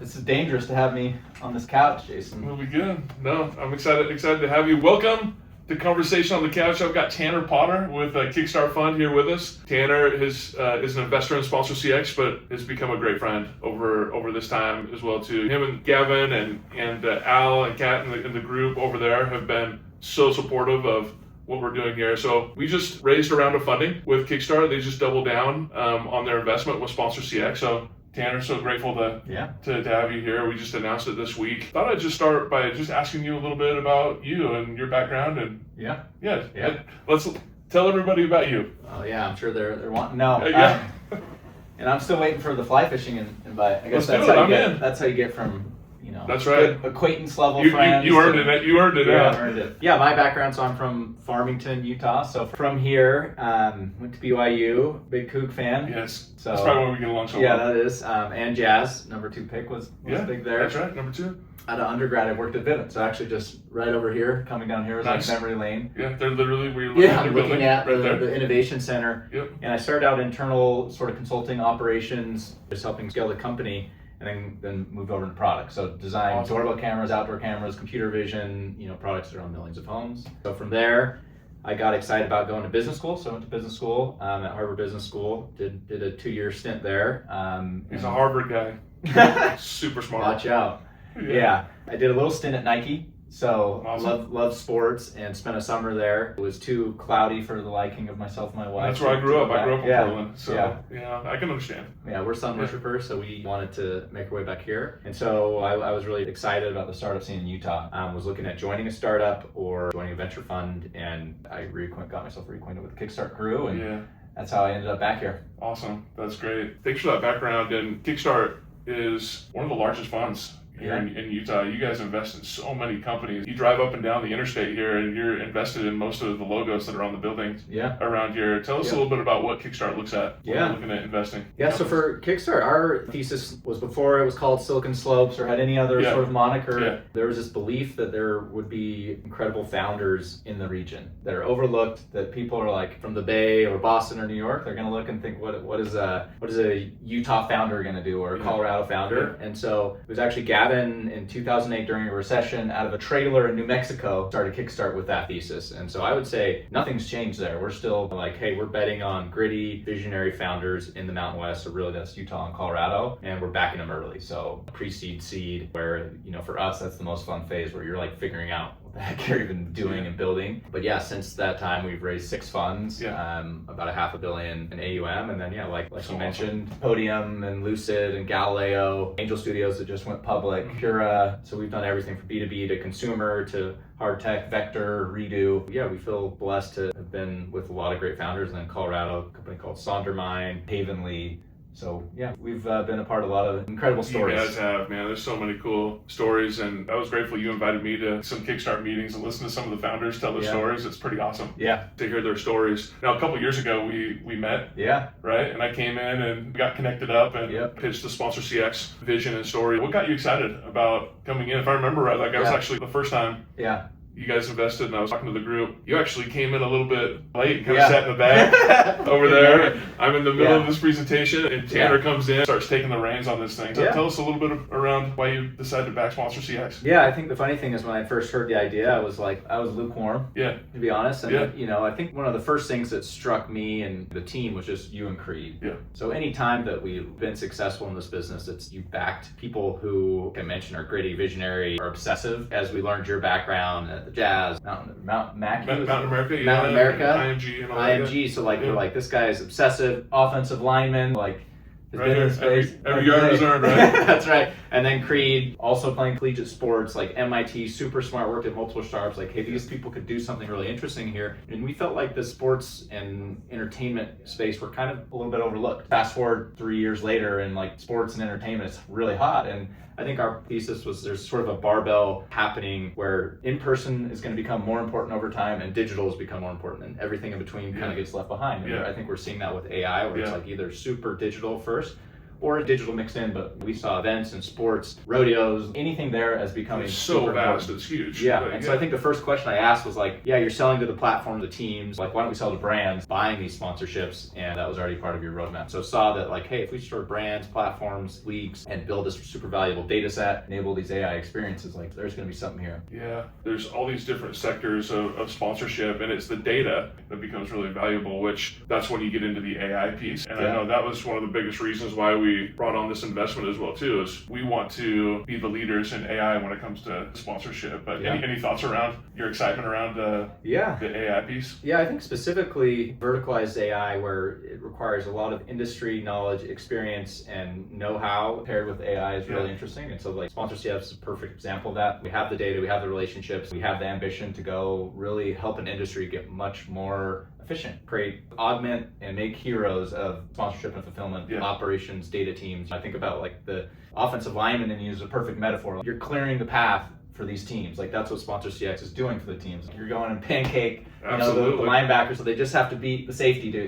This is dangerous to have me on this couch, Jason. It'll be good. No, I'm excited to have you. Welcome to Conversation on the Couch. I've got Tanner Potter with Kickstart Fund here with us. Tanner is an investor in Sponsor CX, but has become a great friend over this time as well too. Him and Gavin and Al and Kat and the group over there have been so supportive of what we're doing here. So we just raised a round of funding with Kickstart. They just doubled down on their investment with Sponsor CX. So Tanner, so grateful to have you here. We just announced it this week. Thought I'd just start by just asking you a little bit about you and your background and let's tell everybody about you. Oh yeah, I'm sure they're wanting to know. And I'm still waiting for the fly fishing invite. I guess that's how you get from that's right. Acquaintance level friends. You earned it. You earned it. Yeah, I earned it. Yeah, my background, so I'm from Farmington, Utah. So from here, went to BYU, big Coug fan. Yes. So that's probably why we get along so well. Yeah, that is. And Jazz, number 2 pick was big there. That's right, number 2. Out of undergrad, I worked at Vivint, so actually just right over here, coming down here is nice. Like memory lane. Yeah, they're literally I'm looking at the innovation center. Yep. And I started out internal sort of consulting operations, just helping scale the company. And then moved over to products. So design doorbell cameras, outdoor cameras, computer vision, products that are on millions of homes. So from there, I got excited about going to business school. So I went to business school at Harvard Business School. Did a 2-year stint there. He's a Harvard guy. Super smart. Watch out. Yeah. I did a little stint at Nike. So awesome. love sports and spent a summer there. It was too cloudy for the liking of myself and my wife. That's where I grew up. I grew up in Portland. So yeah, I can understand. Yeah, we're sun worshipers, so we wanted to make our way back here. And so I was really excited about the startup scene in Utah. I was looking at joining a startup or joining a venture fund, and I got myself reacquainted with the Kickstart crew, and that's how I ended up back here. Awesome. That's great. Thanks for that background. And Kickstart is one of the largest funds here in Utah. You guys invest in so many companies. You drive up and down the interstate here and you're invested in most of the logos that are on the buildings around here. Tell us a little bit about what Kickstart looks at when we're looking at investing. Yeah, so for Kickstart, our thesis was before it was called Silicon Slopes or had any other sort of moniker. There was this belief that there would be incredible founders in the region that are overlooked, that people are like from the Bay or Boston or New York, they're going to look and think, what is a Utah founder going to do, or a Colorado founder? And so it was actually Gavin in 2008 during a recession out of a trailer in New Mexico started Kickstart with that thesis. And so I would say nothing's changed there. We're still like, hey, we're betting on gritty, visionary founders in the Mountain West. So really that's Utah and Colorado, and we're backing them early. So pre-seed, seed, where, for us, that's the most fun phase where you're like figuring out what the heck you're even doing and building. But since that time, we've raised 6 funds, about $500 million in AUM. And then, like you mentioned, Podium and Lucid and Galileo, Angel Studios that just went public, Pura. So we've done everything from B2B to consumer to hard tech, Vector, Redo. We feel blessed to have been with a lot of great founders. And then Colorado, a company called Sondermind, Havenly. So we've been a part of a lot of incredible stories. You guys have, man. There's so many cool stories, and I was grateful you invited me to some Kickstart meetings and listen to some of the founders tell their stories. It's pretty awesome. To hear their stories. Now, a couple years ago, we met. Right, and I came in and got connected up and pitched the Sponsor CX vision and story. What got you excited about coming in? If I remember right, that was actually the first time. You guys invested, and I was talking to the group. You actually came in a little bit late and kind of sat in the back over there. I'm in the middle of this presentation, and Tanner comes in, starts taking the reins on this thing. So tell us a little bit around why you decided to back Sponsor CX. I think the funny thing is when I first heard the idea, I was lukewarm, to be honest. And I think one of the first things that struck me and the team was just you and Creed. So any time that we've been successful in this business, it's you backed people who, I mentioned, are gritty, visionary, or obsessive. As we learned your background at the Jazz, Mountain America, IMG, and all IMG. So you're like, this guy is obsessive, offensive lineman, every yard is earned, right? That's right. And then Creed, also playing collegiate sports, like MIT, super smart, worked at multiple startups. Like, hey, these people could do something really interesting here. And we felt like the sports and entertainment space were kind of a little bit overlooked. Fast forward 3 years later, and sports and entertainment is really hot. And I think our thesis was there's sort of a barbell happening where in-person is going to become more important over time and digital has become more important, and everything in between kind of gets left behind. And I think we're seeing that with AI, where it's either super digital first or digital mixed in, but we saw events and sports, rodeos, anything there as becoming it's so super vast, important. it's huge. Yeah, But, and so I think the first question I asked was like, yeah, you're selling to the platform, the teams, like why don't we sell to brands buying these sponsorships? And that was already part of your roadmap. So saw that like, hey, if we start brands, platforms, leagues, and build this super valuable data set, enable these AI experiences, like there's going to be something here. Yeah, there's all these different sectors of sponsorship, and it's the data that becomes really valuable, which that's when you get into the AI piece. And I know that was one of the biggest reasons why we brought on this investment as well too, is we want to be the leaders in AI when it comes to sponsorship. But any thoughts around your excitement around the AI piece? Yeah, I think specifically verticalized AI, where it requires a lot of industry knowledge, experience, and know-how paired with AI is really interesting. And so like SponsorCX is a perfect example of that. We have the data, we have the relationships, we have the ambition to go really help an industry get much more efficient, create, augment, and make heroes of sponsorship and fulfillment, operations, data teams. I think about like the offensive lineman and use a perfect metaphor. You're clearing the path for these teams. Like that's what SponsorCX is doing for the teams. You're going and pancake, the linebackers, so they just have to beat the safety to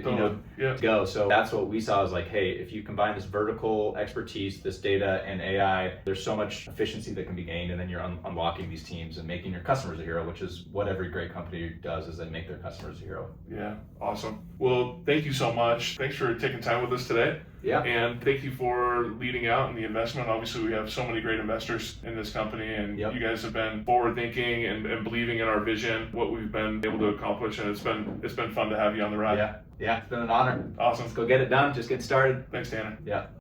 go. So that's what we saw is like, hey, if you combine this vertical expertise, this data and AI, there's so much efficiency that can be gained, and then you're unlocking these teams and making your customers a hero, which is what every great company does, is they make their customers a hero. Yeah, awesome. Well, thank you so much. Thanks for taking time with us today. Yeah. And thank you for leading out in the investment. Obviously, we have so many great investors in this company, and you guys have been forward thinking and believing in our vision, what we've been able to accomplish, and it's been fun to have you on the ride. Yeah, it's been an honor. Awesome. Let's go get it done. Just get started. Thanks, Tanner. Yeah.